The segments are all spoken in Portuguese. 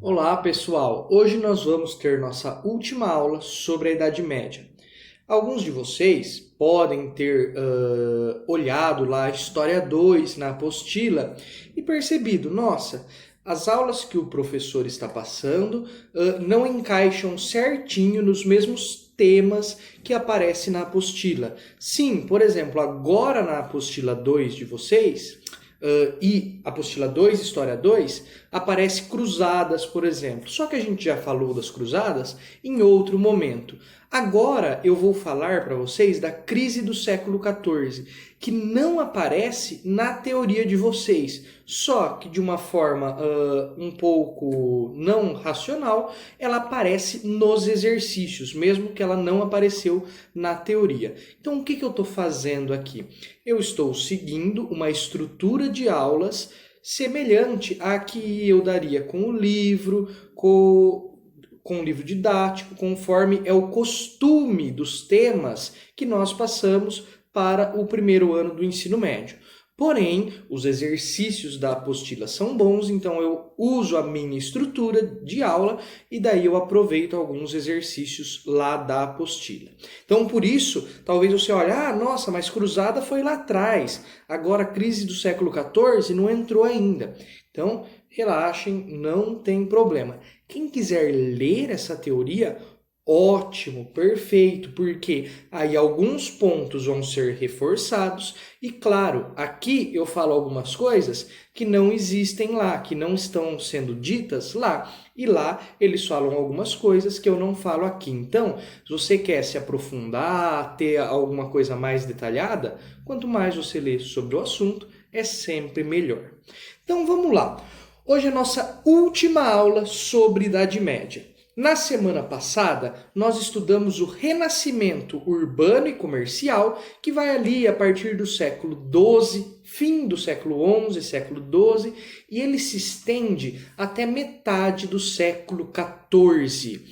Olá, pessoal! Hoje nós vamos ter nossa última aula sobre a Idade Média. Alguns de vocês podem ter olhado lá a História 2 na apostila e percebido, nossa, as aulas que o professor está passando não encaixam certinho nos mesmos temas que aparecem na apostila. Sim, por exemplo, agora na apostila 2 de vocês, e apostila 2, História 2, aparece cruzadas, por exemplo. Só que a gente já falou das cruzadas em outro momento. Agora eu vou falar para vocês da crise do século XIV, que não aparece na teoria de vocês, só que de uma forma um pouco não racional, ela aparece nos exercícios, mesmo que ela não apareceu na teoria. Então o que eu estou fazendo aqui? Eu estou seguindo uma estrutura de aulas semelhante à que eu daria com o livro, com o livro didático, conforme é o costume dos temas que nós passamos para o primeiro ano do ensino médio. Porém, os exercícios da apostila são bons, então eu uso a minha estrutura de aula e daí eu aproveito alguns exercícios lá da apostila. Então, por isso, talvez você olhe, nossa, mas cruzada foi lá atrás, agora a crise do século XIV não entrou ainda. Então, relaxem, não tem problema. Quem quiser ler essa teoria, ótimo, perfeito, porque aí alguns pontos vão ser reforçados e, claro, aqui eu falo algumas coisas que não existem lá, que não estão sendo ditas lá, e lá eles falam algumas coisas que eu não falo aqui. Então, se você quer se aprofundar, ter alguma coisa mais detalhada, quanto mais você lê sobre o assunto, é sempre melhor. Então, vamos lá. Hoje é a nossa última aula sobre Idade Média. Na semana passada, nós estudamos o renascimento urbano e comercial, que vai ali a partir do século XII, fim do século XI, século XII, e ele se estende até metade do século XIV.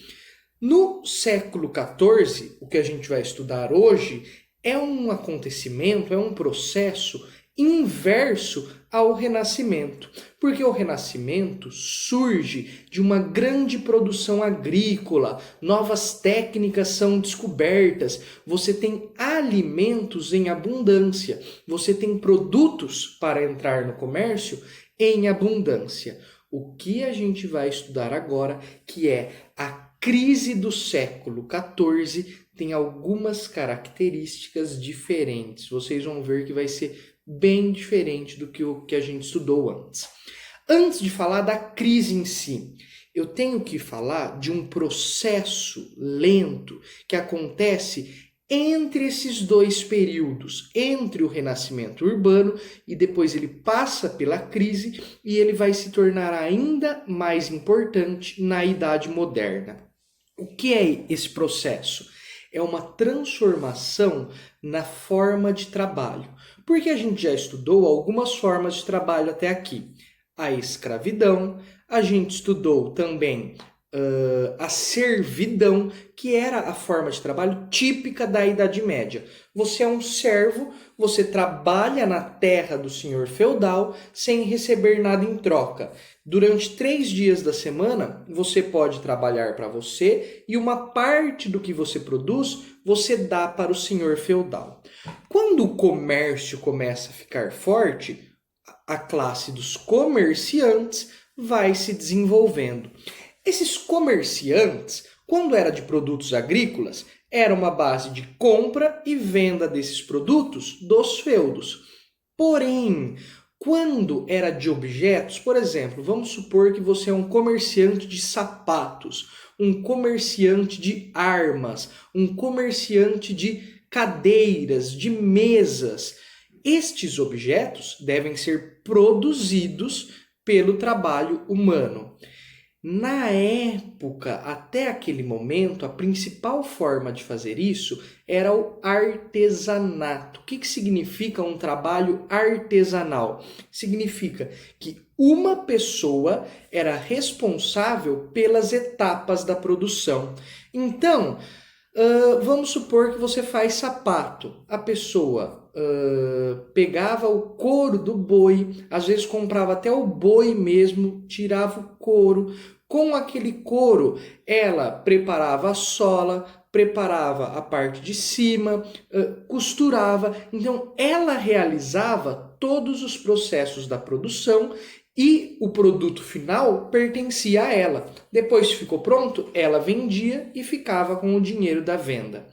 No século XIV, o que a gente vai estudar hoje é um acontecimento, é um processo inverso ao Renascimento, porque o Renascimento surge de uma grande produção agrícola, novas técnicas são descobertas, você tem alimentos em abundância, você tem produtos para entrar no comércio em abundância. O que a gente vai estudar agora, que é a crise do século XIV, tem algumas características diferentes. Vocês vão ver que vai ser bem diferente do que o que a gente estudou antes. Antes de falar da crise em si, eu tenho que falar de um processo lento que acontece entre esses dois períodos, entre o renascimento urbano e depois ele passa pela crise e ele vai se tornar ainda mais importante na Idade Moderna. O que é esse processo? É uma transformação na forma de trabalho. Porque a gente já estudou algumas formas de trabalho até aqui. A escravidão, a gente estudou também a servidão, que era a forma de trabalho típica da Idade Média. Você é um servo, você trabalha na terra do senhor feudal sem receber nada em troca. Durante 3 dias da semana, você pode trabalhar para você e uma parte do que você produz, você dá para o senhor feudal. Quando o comércio começa a ficar forte, a classe dos comerciantes vai se desenvolvendo. Esses comerciantes, quando era de produtos agrícolas, era uma base de compra e venda desses produtos dos feudos. Porém, quando era de objetos, por exemplo, vamos supor que você é um comerciante de sapatos, um comerciante de armas, um comerciante de cadeiras, de mesas. Estes objetos devem ser produzidos pelo trabalho humano. Na época, até aquele momento, a principal forma de fazer isso era o artesanato. O que significa um trabalho artesanal? Significa que uma pessoa era responsável pelas etapas da produção. Então, vamos supor que você faz sapato. A pessoa pegava o couro do boi, às vezes comprava até o boi mesmo, tirava o couro, Com aquele couro, ela preparava a sola, preparava a parte de cima, costurava. Então, ela realizava todos os processos da produção e o produto final pertencia a ela. Depois que ficou pronto, ela vendia e ficava com o dinheiro da venda.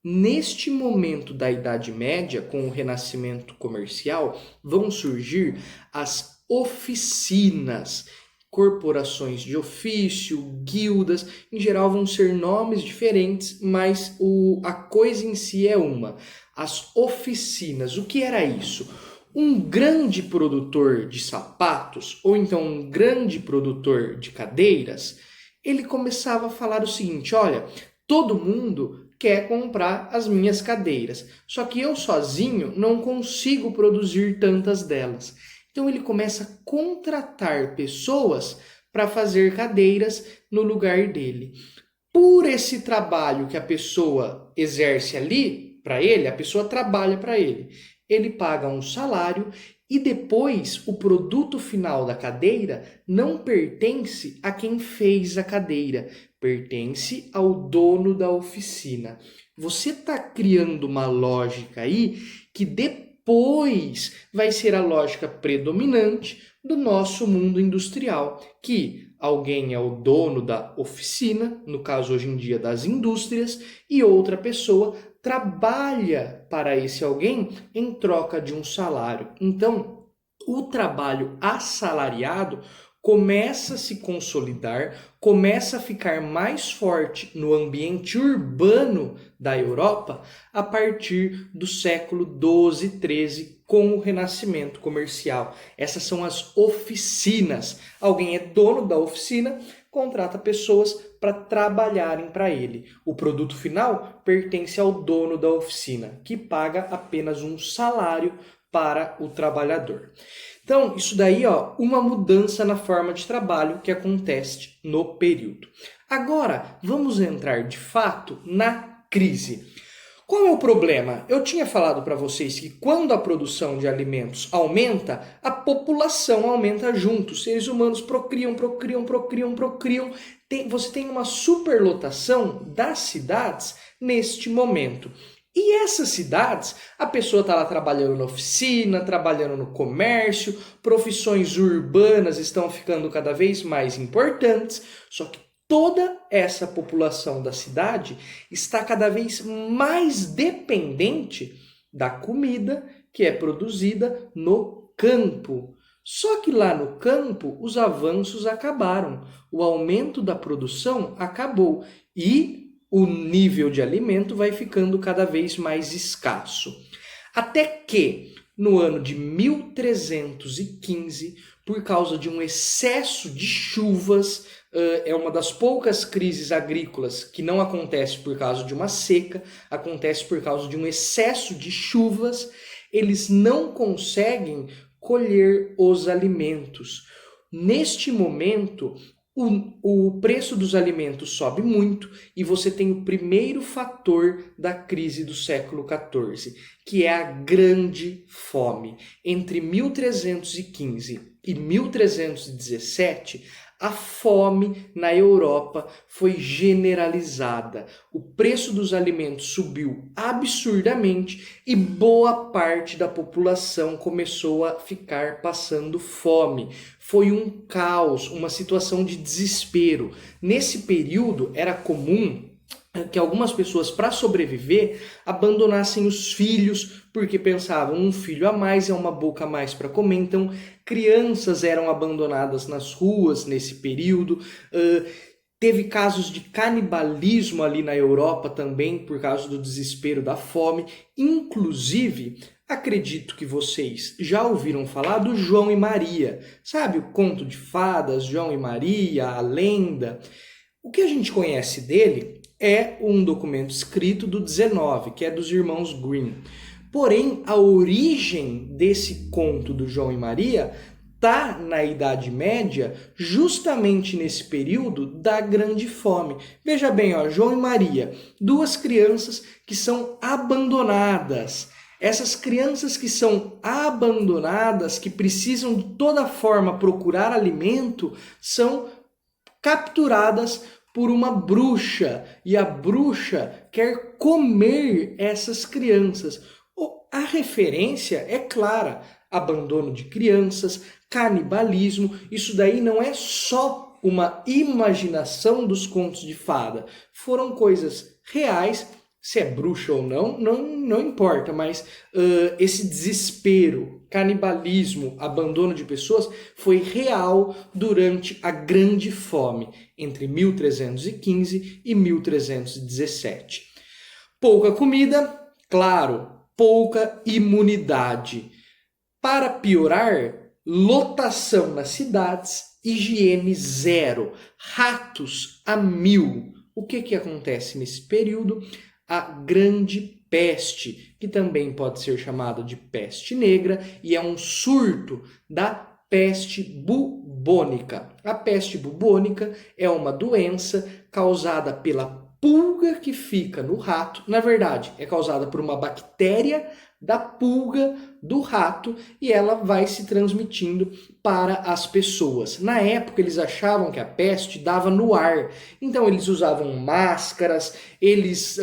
Neste momento da Idade Média, com o renascimento comercial, vão surgir as oficinas, corporações de ofício, guildas, em geral vão ser nomes diferentes, mas a coisa em si é uma. As oficinas, o que era isso? Um grande produtor de sapatos, ou então um grande produtor de cadeiras, ele começava a falar o seguinte: olha, todo mundo quer comprar as minhas cadeiras, só que eu sozinho não consigo produzir tantas delas. Então ele começa a contratar pessoas para fazer cadeiras no lugar dele. Por esse trabalho que a pessoa exerce ali para ele, a pessoa trabalha para ele. Ele paga um salário e depois o produto final da cadeira não pertence a quem fez a cadeira, pertence ao dono da oficina. Você está criando uma lógica aí que depois vai ser a lógica predominante do nosso mundo industrial, que alguém é o dono da oficina, no caso hoje em dia das indústrias, e outra pessoa trabalha para esse alguém em troca de um salário. Então, o trabalho assalariado começa a se consolidar, começa a ficar mais forte no ambiente urbano da Europa a partir do século XII, XIII, com o renascimento comercial. Essas são as oficinas. Alguém é dono da oficina, contrata pessoas para trabalharem para ele. O produto final pertence ao dono da oficina, que paga apenas um salário para o trabalhador. Então, isso daí, uma mudança na forma de trabalho que acontece no período. Agora, vamos entrar de fato na crise. Qual é o problema? Eu tinha falado para vocês que quando a produção de alimentos aumenta, a população aumenta junto. Os seres humanos procriam. Você tem uma superlotação das cidades neste momento. E essas cidades, a pessoa está lá trabalhando na oficina, trabalhando no comércio, profissões urbanas estão ficando cada vez mais importantes, só que toda essa população da cidade está cada vez mais dependente da comida que é produzida no campo. Só que lá no campo os avanços acabaram, o aumento da produção acabou e o nível de alimento vai ficando cada vez mais escasso. Até que, no ano de 1315, por causa de um excesso de chuvas, é uma das poucas crises agrícolas que não acontece por causa de uma seca, acontece por causa de um excesso de chuvas, eles não conseguem colher os alimentos. Neste momento, o preço dos alimentos sobe muito e você tem o primeiro fator da crise do século XIV, que é a Grande Fome. Entre 1315 e 1317, a fome na Europa foi generalizada. O preço dos alimentos subiu absurdamente e boa parte da população começou a ficar passando fome. Foi um caos, uma situação de desespero. Nesse período era comum que algumas pessoas, para sobreviver, abandonassem os filhos, porque pensavam, um filho a mais é uma boca a mais para comer. Então, crianças eram abandonadas nas ruas nesse período. Teve casos de canibalismo ali na Europa também, por causa do desespero da fome. Inclusive, acredito que vocês já ouviram falar do João e Maria. Sabe o conto de fadas, João e Maria, a lenda? O que a gente conhece dele é um documento escrito do 19, que é dos irmãos Grimm. Porém, a origem desse conto do João e Maria está na Idade Média, justamente nesse período da Grande Fome. Veja bem, João e Maria, duas crianças que são abandonadas. Essas crianças que são abandonadas, que precisam de toda forma procurar alimento, são capturadas por uma bruxa, e a bruxa quer comer essas crianças. A referência é clara: abandono de crianças, canibalismo. Isso daí não é só uma imaginação dos contos de fada, foram coisas reais. Se é bruxa ou não importa, mas esse desespero, canibalismo, abandono de pessoas foi real durante a Grande Fome, entre 1315 e 1317. Pouca comida, claro, pouca imunidade. Para piorar, lotação nas cidades, higiene zero, ratos a mil. O que acontece nesse período? A Grande Peste, que também pode ser chamada de peste negra, e é um surto da peste bubônica. A peste bubônica é uma doença causada pela pulga que fica no rato. Na verdade, é causada por uma bactéria da pulga do rato e ela vai se transmitindo para as pessoas. Na época, eles achavam que a peste dava no ar, então eles usavam máscaras, eles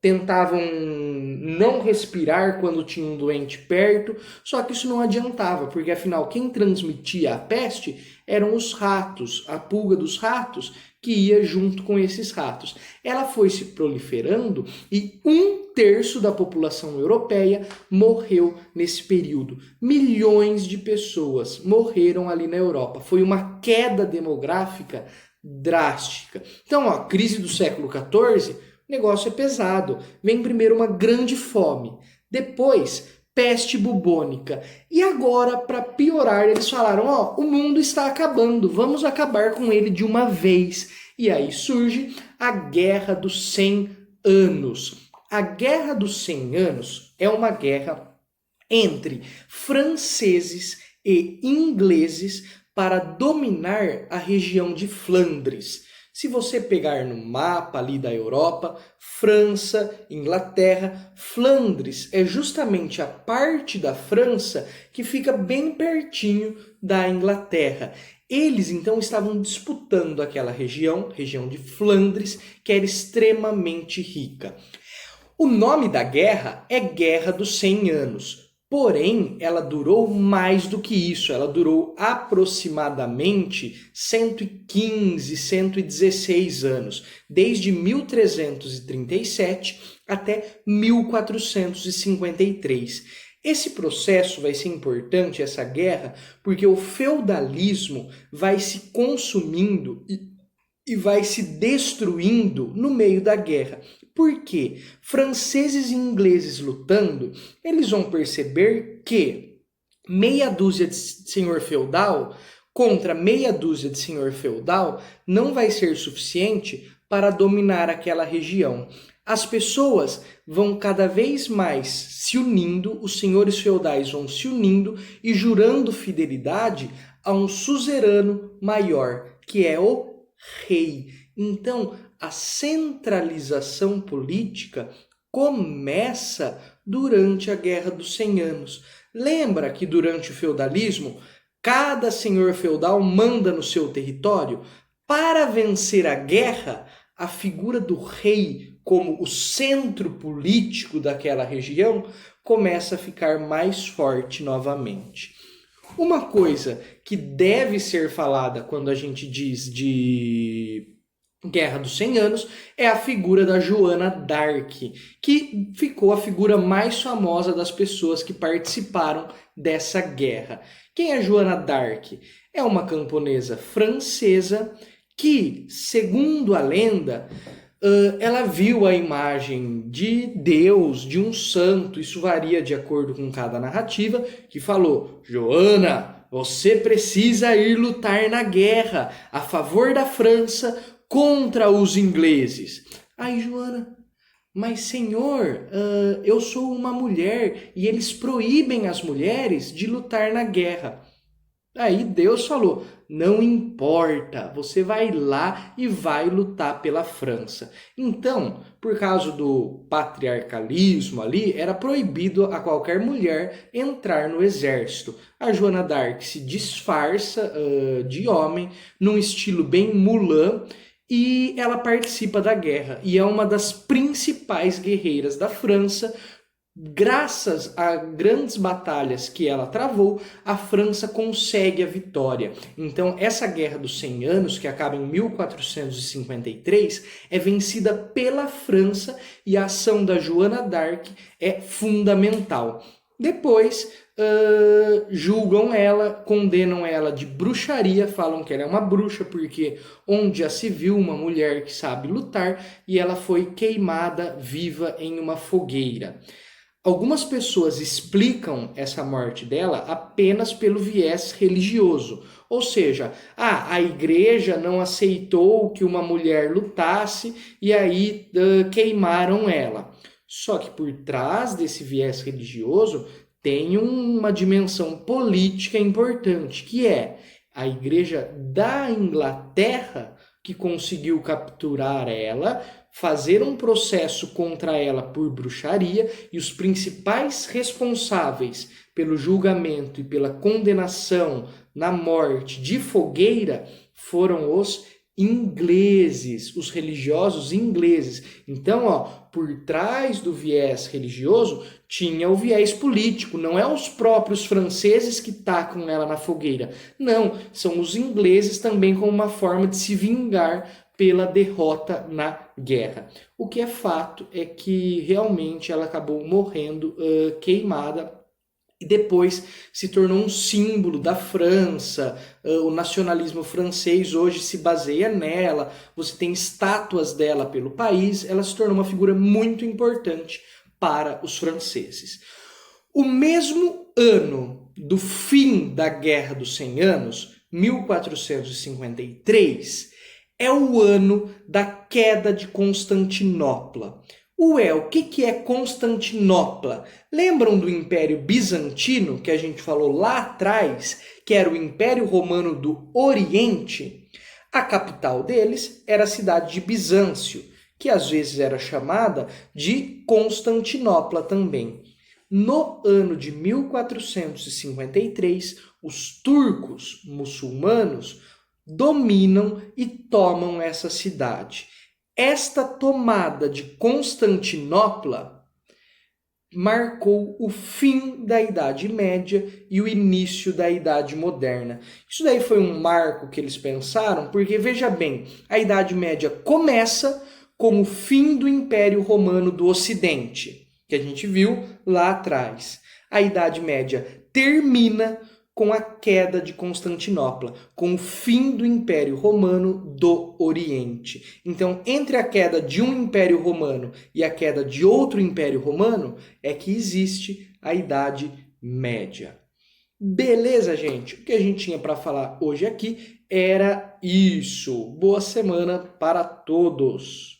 tentavam não respirar quando tinha um doente perto, só que isso não adiantava, porque afinal quem transmitia a peste eram os ratos, a pulga dos ratos que ia junto com esses ratos. Ela foi se proliferando e 1/3 da população europeia morreu nesse período. Milhões de pessoas morreram ali na Europa. Foi uma queda demográfica drástica. Então, a crise do século XIV, o negócio é pesado. Vem primeiro uma grande fome, depois peste bubônica. E agora, para piorar, eles falaram, o mundo está acabando, vamos acabar com ele de uma vez. E aí surge a Guerra dos 100 Anos. A Guerra dos 100 Anos é uma guerra entre franceses e ingleses para dominar a região de Flandres. Se você pegar no mapa ali da Europa, França, Inglaterra, Flandres é justamente a parte da França que fica bem pertinho da Inglaterra. Eles então estavam disputando aquela região de Flandres, que era extremamente rica. O nome da guerra é Guerra dos 100 Anos. Porém, ela durou mais do que isso, ela durou aproximadamente 115, 116 anos, desde 1337 até 1453. Esse processo vai ser importante, essa guerra, porque o feudalismo vai se consumindo e vai se destruindo no meio da guerra. Por quê? Franceses e ingleses lutando, eles vão perceber que meia dúzia de senhor feudal contra meia dúzia de senhor feudal não vai ser suficiente para dominar aquela região. As pessoas vão cada vez mais se unindo, os senhores feudais vão se unindo e jurando fidelidade a um suzerano maior, que é o rei. Então, a centralização política começa durante a Guerra dos 100 Anos. Lembra que durante o feudalismo, cada senhor feudal manda no seu território? Para vencer a guerra, a figura do rei como o centro político daquela região começa a ficar mais forte novamente. Uma coisa que deve ser falada quando a gente diz de Guerra dos 100 Anos é a figura da Joana d'Arc, que ficou a figura mais famosa das pessoas que participaram dessa guerra. Quem é Joana d'Arc? É uma camponesa francesa que, segundo a lenda, ela viu a imagem de Deus, de um santo, isso varia de acordo com cada narrativa, que falou: Joana, você precisa ir lutar na guerra a favor da França contra os ingleses. Aí Joana, mas senhor, eu sou uma mulher e eles proíbem as mulheres de lutar na guerra. Aí Deus falou: não importa, você vai lá e vai lutar pela França. Então, por causa do patriarcalismo ali, era proibido a qualquer mulher entrar no exército. A Joana d'Arc se disfarça de homem, num estilo bem Mulan, e ela participa da guerra e é uma das principais guerreiras da França. Graças a grandes batalhas que ela travou, a França consegue a vitória. Então, essa Guerra dos 100 Anos, que acaba em 1453, é vencida pela França e a ação da Joana d'Arc é fundamental. Depois, julgam ela, condenam ela de bruxaria, falam que ela é uma bruxa, porque onde já se viu uma mulher que sabe lutar, e ela foi queimada viva em uma fogueira. Algumas pessoas explicam essa morte dela apenas pelo viés religioso, ou seja, a igreja não aceitou que uma mulher lutasse e aí queimaram ela. Só que por trás desse viés religioso tem uma dimensão política importante, que é a igreja da Inglaterra que conseguiu capturar ela, fazer um processo contra ela por bruxaria, e os principais responsáveis pelo julgamento e pela condenação na morte de fogueira foram os ingleses, os religiosos ingleses. Então, por trás do viés religioso tinha o viés político. Não é os próprios franceses que tacam ela na fogueira. Não, são os ingleses também como uma forma de se vingar pela derrota na guerra. O que é fato é que realmente ela acabou morrendo queimada e depois se tornou um símbolo da França. O nacionalismo francês hoje se baseia nela, você tem estátuas dela pelo país, ela se tornou uma figura muito importante para os franceses. O mesmo ano do fim da Guerra dos 100 Anos, 1453, é o ano da queda de Constantinopla. Ué, o que é Constantinopla? Lembram do Império Bizantino, que a gente falou lá atrás, que era o Império Romano do Oriente? A capital deles era a cidade de Bizâncio, que às vezes era chamada de Constantinopla também. No ano de 1453, os turcos muçulmanos dominam e tomam essa cidade. Esta tomada de Constantinopla marcou o fim da Idade Média e o início da Idade Moderna. Isso daí foi um marco que eles pensaram, porque veja bem, a Idade Média começa com o fim do Império Romano do Ocidente, que a gente viu lá atrás. A Idade Média termina com a queda de Constantinopla, com o fim do Império Romano do Oriente. Então, entre a queda de um Império Romano e a queda de outro Império Romano, é que existe a Idade Média. Beleza, gente? O que a gente tinha para falar hoje aqui era isso. Boa semana para todos!